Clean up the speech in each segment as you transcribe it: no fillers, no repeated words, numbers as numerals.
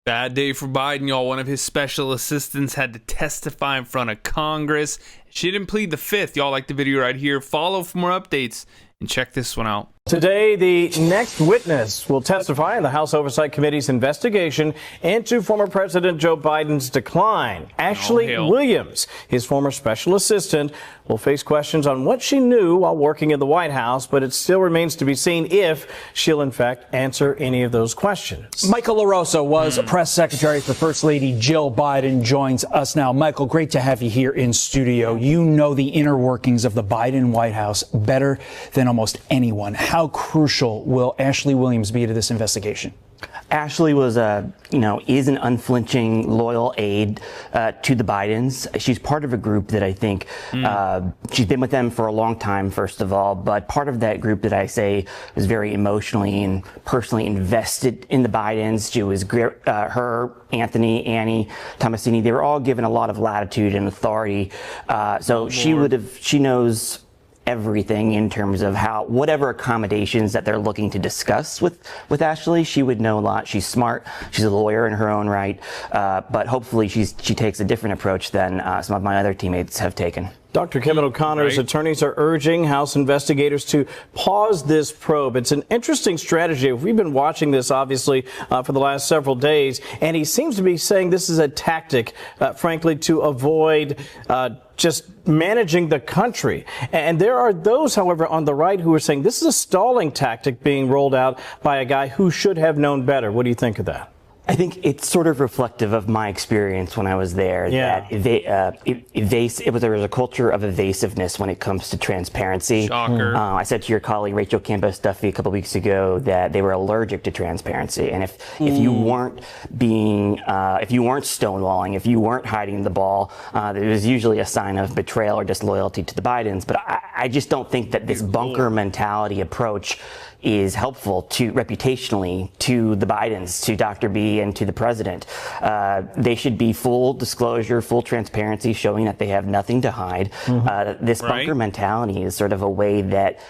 Bad day for Biden, y'all. One of his special assistants had to testify in front of Congress. She didn't plead the fifth. Y'all like the video right here. Follow for more updates and check this one out. Today, the next witness will testify in the House Oversight Committee's investigation into former President Joe Biden's decline. Ashley Williams, his former special assistant, will face questions on what she knew while working in the White House, but it still remains to be seen if she'll in fact answer any of those questions. Michael LaRosa was press secretary for First Lady Jill Biden, joins us now. Michael, great to have you here in studio. You know the inner workings of the Biden White House better than almost anyone. How crucial will Ashley Williams be to this investigation? Ashley was is an unflinching, loyal aide to the Bidens. She's part of a group that I think she's been with them for a long time, first of all, but part of that group that I say was very emotionally and personally invested in the Bidens. She was her, Anthony, Annie, Tomasini. They were all given a lot of latitude and authority. She knows everything in terms of whatever accommodations that they're looking to discuss with Ashley, she would know a lot. She's smart. She's a lawyer in her own right. But hopefully she takes a different approach than some of my other teammates have taken. Dr. Kevin O'Connor's attorneys are urging House investigators to pause this probe. It's an interesting strategy. We've been watching this, obviously, for the last several days, and he seems to be saying this is a tactic, frankly, to avoid just managing the country. And there are those, however, on the right who are saying this is a stalling tactic being rolled out by a guy who should have known better. What do you think of that? I think it's sort of reflective of my experience when I was there. Yeah. That there was a culture of evasiveness when it comes to transparency. Shocker. I said to your colleague Rachel Campos Duffy a couple weeks ago that they were allergic to transparency, and if you weren't stonewalling, if you weren't hiding the ball, it was usually a sign of betrayal or disloyalty to the Bidens. But I just don't think that this bunker mentality approach is helpful reputationally to the Bidens, to Dr. B, and to the president. They should be full disclosure, full transparency, showing that they have nothing to hide. This bunker mentality is sort of a way that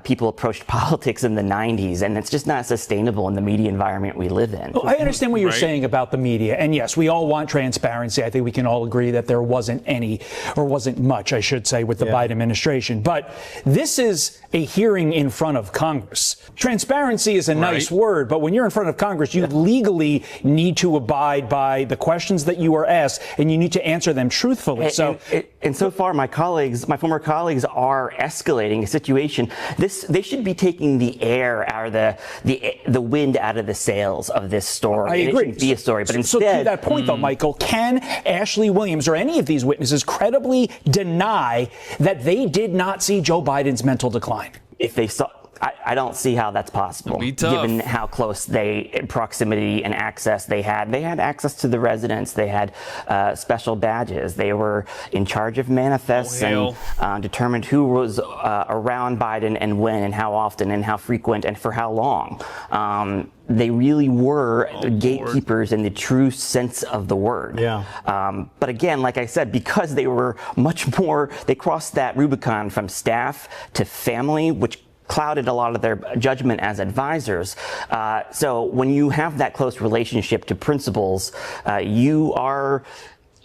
people approached politics in the 90s, and it's just not sustainable in the media environment we live in. Well, I understand what you're saying about the media, and yes, we all want transparency. I think we can all agree that there wasn't any, or wasn't much, I should say, with the Biden administration. But this is a hearing in front of Congress. Transparency is a nice word, but when you're in front of Congress, you legally need to abide by the questions that you are asked, and you need to answer them truthfully. And so far, my former colleagues are escalating a situation. They should be taking the air out of the wind out of the sails of this story. I agree. It shouldn't be a story, but instead. So to that point, though, Michael, can Ashley Williams or any of these witnesses credibly deny that they did not see Joe Biden's mental decline? If they saw. I don't see how that's possible, given how close proximity and access they had. They had access to the residents. They had special badges. They were in charge of manifests and determined who was around Biden and when and how often and how frequent and for how long. They really were gatekeepers in the true sense of the word. But again, like I said, because they were they crossed that Rubicon from staff to family, which clouded a lot of their judgment as advisors. So when you have that close relationship to principals, you are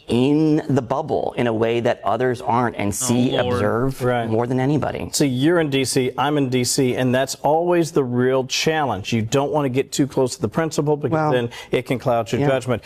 in the bubble in a way that others aren't and observe more than anybody. So you're in D.C., I'm in D.C., and that's always the real challenge. You don't want to get too close to the principal because then it can cloud your judgment.